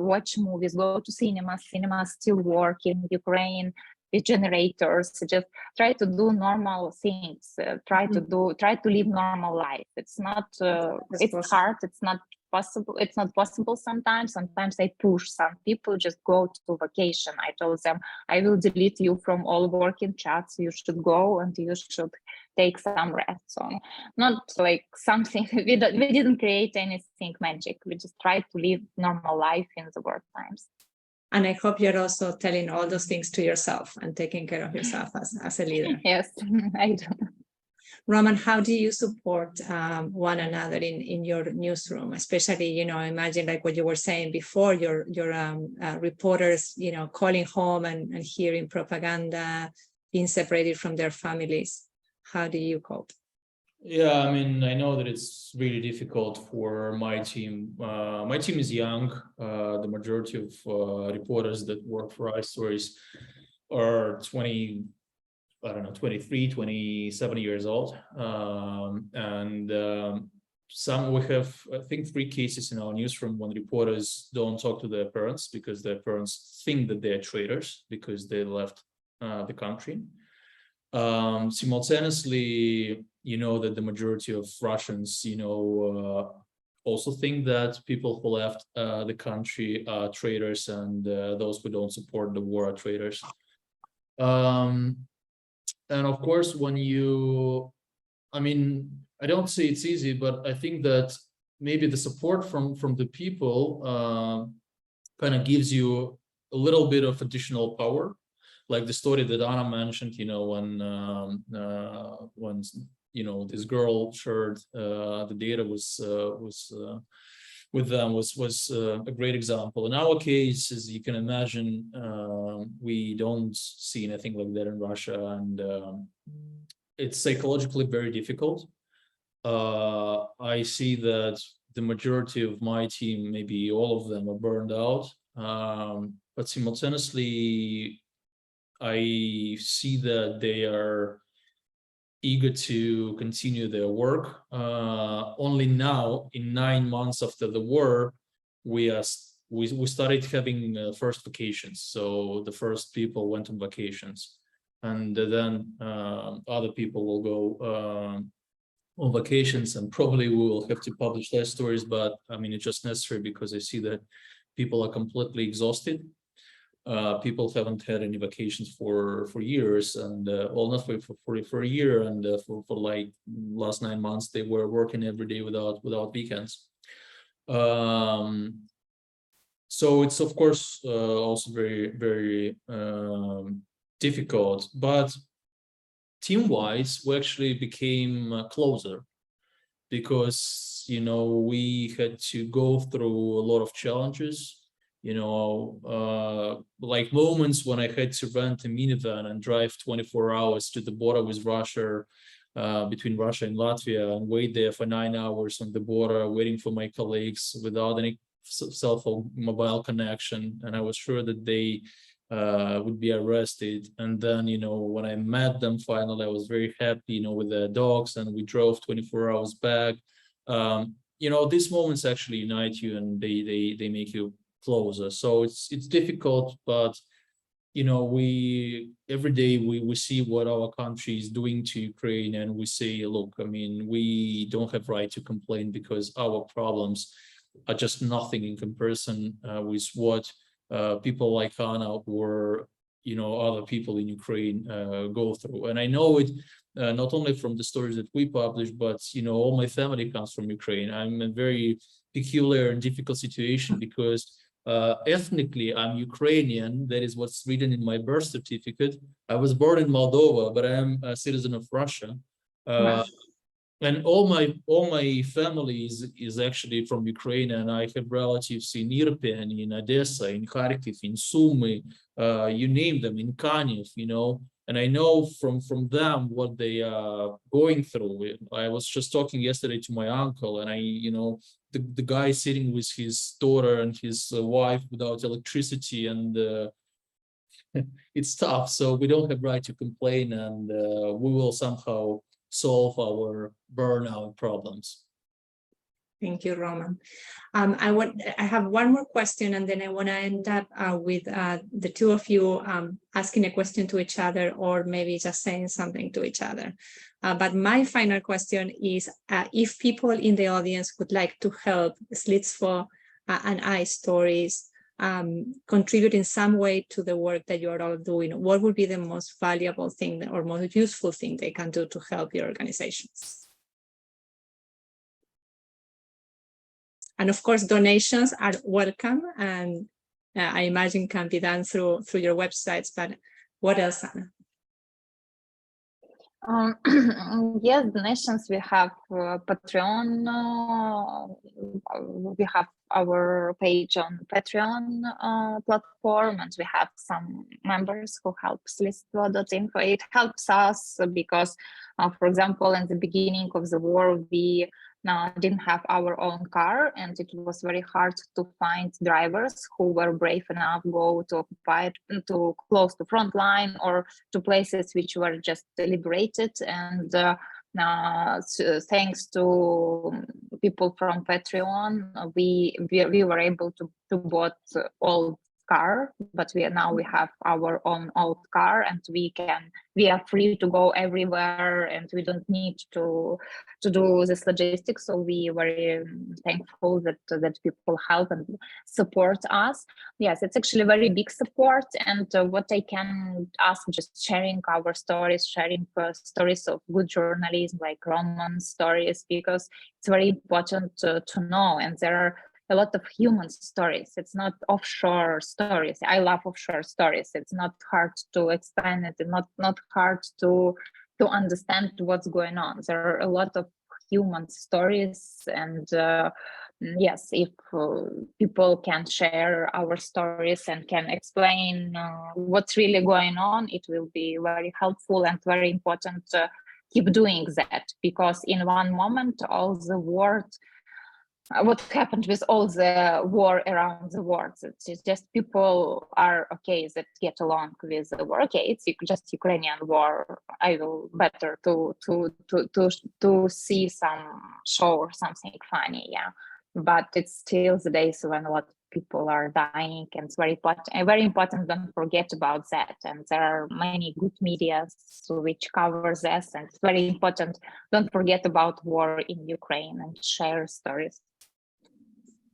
watch movies, go to cinemas still work in Ukraine with generators, just try to do normal things, try to live normal life. It's not, it's hard, it's not possible sometimes. Sometimes I push some people, just go to vacation. I told them, I will delete you from all working chats. You should go and you should take some rest. So not like something, we didn't create anything magic. We just try to live normal life in the work times. And I hope you're also telling all those things to yourself and taking care of yourself as a leader. Yes, I do. Roman, how do you support one another in your newsroom? Especially, imagine like what you were saying before, your reporters, calling home and hearing propaganda, being separated from their families. How do you cope? Yeah, I mean, I know that it's really difficult for my team. My team is young. The majority of reporters that work for iStories are 23, 27 years old. Some we have, I think, 3 cases in our newsroom when reporters don't talk to their parents because their parents think that they're traitors because they left the country. Simultaneously, that the majority of Russians, also think that people who left the country are traitors, and those who don't support the war are traitors. And of course, I don't say it's easy, but I think that maybe the support from the people kind of gives you a little bit of additional power. like the story that Anna mentioned, when this girl shared the data with them was a great example. In our case, as you can imagine, we don't see anything like that in Russia, and it's psychologically very difficult. I see that the majority of my team, maybe all of them, are burned out, but simultaneously, I see that they are eager to continue their work. Only now, in 9 months after the war, we started having first vacations. So the first people went on vacations, and then other people will go on vacations, and probably we will have to publish less stories. But I mean, it's just necessary because I see that people are completely exhausted. People haven't had any vacations for years, and well, not for a year, and for like last 9 months they were working every day without weekends. So it's of course also very difficult, but team-wise we actually became closer, because we had to go through a lot of challenges. Like moments when I had to rent a minivan and drive 24 hours to the border with Russia, between Russia and Latvia, and wait there for 9 hours on the border, waiting for my colleagues without any cell phone mobile connection. And I was sure that they would be arrested. And then, when I met them finally, I was very happy, with their dogs, and we drove 24 hours back. These moments actually unite you, and they make you closer. So it's difficult, but we every day we see what our country is doing to Ukraine, and we say, look, I mean, we don't have right to complain, because our problems are just nothing in comparison with what people like Anna or other people in Ukraine go through. And I know it not only from the stories that we publish, but all my family comes from Ukraine. I'm in a very peculiar and difficult situation, because ethnically I'm Ukrainian. That is what's written in my birth certificate. I was born in Moldova, but I am a citizen of Russia. Wow. And all my family is actually from Ukraine, and I have relatives in Irpin, in Odessa, in Kharkiv, in Sumy, you name them, in Kaniv, and I know from them what they are going through. I was just talking yesterday to my uncle, and the guy sitting with his daughter and his wife without electricity, and it's tough. So we don't have right to complain, and we will somehow solve our burnout problems. Thank you, Roman. I have one more question, and then I want to end up with the two of you asking a question to each other, or maybe just saying something to each other. But my final question is, if people in the audience would like to help Slidstvo and iStories contribute in some way to the work that you're all doing, what would be the most valuable thing or most useful thing they can do to help your organizations? And of course, donations are welcome, and I imagine can be done through your websites. But what else, Anna? Yes, donations. We have Patreon. We have our page on Patreon platform, and we have some members who help Slidstvo.info. It helps us because, for example, in the beginning of the war, we didn't have our own car, and it was very hard to find drivers who were brave enough to close the front line or to places which were just liberated. And thanks to people from Patreon, we were able to bought old car, but we have our own old car, and we are free to go everywhere, and we don't need to do this logistics. So we very thankful that people help and support us. Yes, it's actually very big support, and what I can ask, just sharing our stories, sharing stories of good journalism like Roman stories, because it's very important to know. And there are a lot of human stories. It's not offshore stories. I love offshore stories. It's not hard to explain it, and not hard to understand what's going on. There are a lot of human stories, and yes, if people can share our stories and can explain what's really going on, it will be very helpful and very important to keep doing that, because in one moment, all the world, what happened with all the war around the world, it's just people are okay that get along with the war. Okay, it's just Ukrainian war. I will better to see some show or something funny, yeah. But it's still the days when a lot of people are dying, and it's very important. Don't forget about that. And there are many good media which covers this, and it's very important. Don't forget about war in Ukraine and share stories.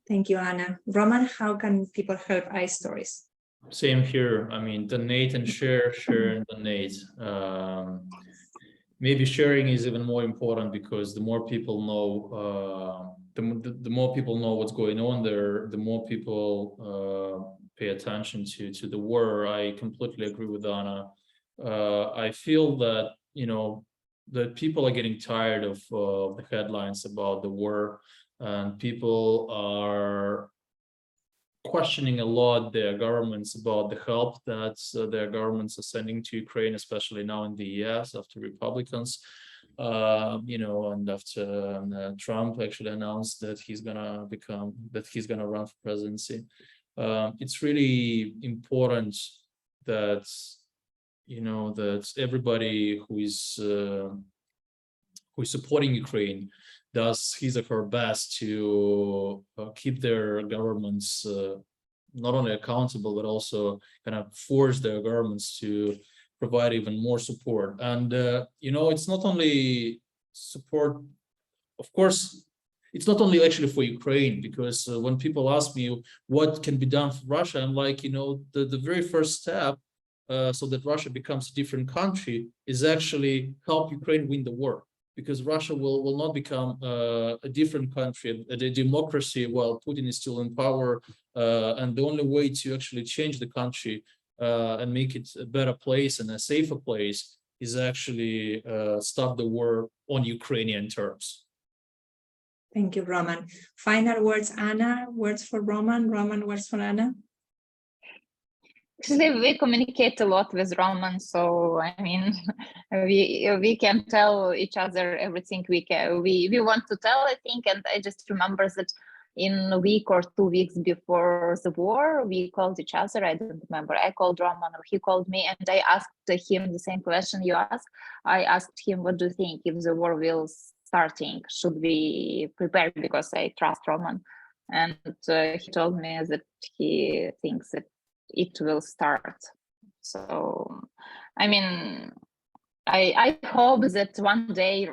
Thank you, Anna. Roman, how can people help iStories? Same here. I mean, donate and share and donate. Maybe sharing is even more important, because the more people know, the more people know what's going on there, the more people pay attention to the war. I completely agree with Anna. I feel that, that people are getting tired of the headlines about the war, and people are questioning a lot their governments about the help that their governments are sending to Ukraine, especially now in the US after Republicans, and after Trump actually announced that he's gonna run for presidency. It's really important that that everybody who is supporting Ukraine does his or her best to keep their governments not only accountable, but also kind of force their governments to provide even more support. And, it's not only support, of course, it's not only actually for Ukraine, because when people ask me what can be done for Russia, I'm like, the very first step so that Russia becomes a different country is actually help Ukraine win the war. Because Russia will not become a different country, a democracy, while Putin is still in power. And the only way to actually change the country and make it a better place and a safer place is actually stop the war on Ukrainian terms. Thank you, Roman. Final words, Anna. Words for Roman. Roman, words for Anna. Actually, we communicate a lot with Roman, so I mean, we can tell each other everything we want to tell, I think. And I just remember that in a week or 2 weeks before the war, we called each other. I don't remember. I called Roman, or he called me, and I asked him the same question you asked. I asked him, "What do you think if the war will starting? Should we prepare?" Because I trust Roman, and he told me that he thinks that it will start. So, I mean, I hope that one day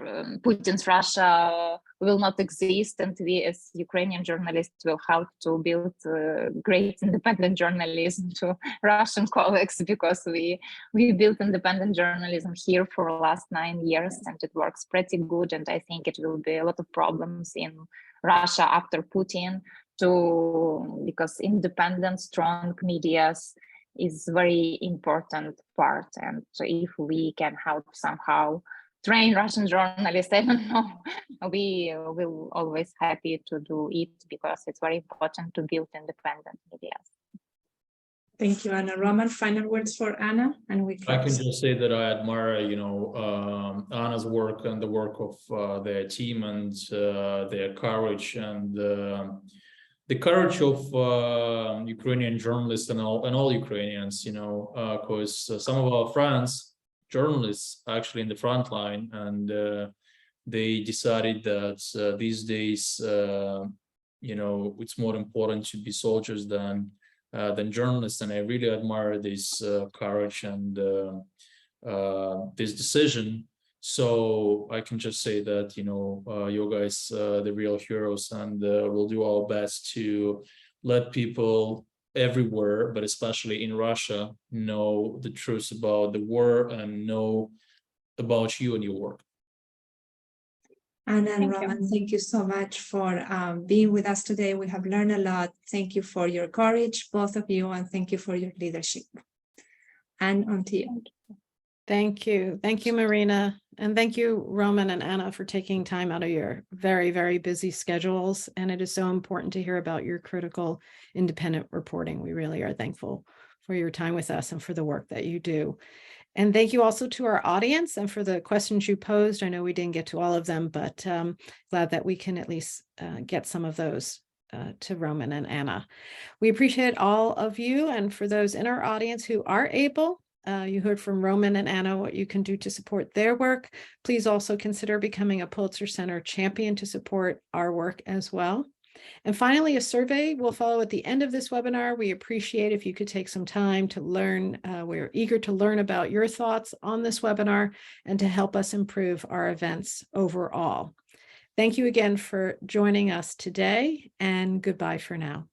Putin's Russia will not exist, and we as Ukrainian journalists will have to build great independent journalism to Russian colleagues, because we built independent journalism here for the last 9 years, and it works pretty good. And I think it will be a lot of problems in Russia after Putin, because independent, strong media is very important part. And if we can help somehow train Russian journalists, I don't know, we will always happy to do it, because it's very important to build independent media. Thank you, Anna. Roman, final words for Anna, and we I can just say that I admire, Anna's work and the work of their team, and their courage, and the courage of Ukrainian journalists and all Ukrainians, because some of our friends, journalists, are actually in the front line, and they decided that these days, it's more important to be soldiers than journalists. And I really admire this courage and this decision. So I can just say that, you guys, the real heroes, and we'll do our best to let people everywhere, but especially in Russia, know the truth about the war and know about you and your work. Anna and Thank you. Roman, thank you so much for being with us today. We have learned a lot. Thank you for your courage, both of you, and thank you for your leadership. And on to you. Thank you. Thank you, Marina. And thank you, Roman and Anna, for taking time out of your very, very busy schedules. And it is so important to hear about your critical independent reporting. We really are thankful for your time with us and for the work that you do. And thank you also to our audience and for the questions you posed. I know we didn't get to all of them, but glad that we can at least get some of those to Roman and Anna. We appreciate all of you. And for those in our audience who are able, you heard from Roman and Anna what you can do to support their work. Please also consider becoming a Pulitzer Center champion to support our work as well. And finally, a survey will follow at the end of this webinar. We appreciate if you could take some time to learn. We're eager to learn about your thoughts on this webinar and to help us improve our events overall. Thank you again for joining us today, and goodbye for now.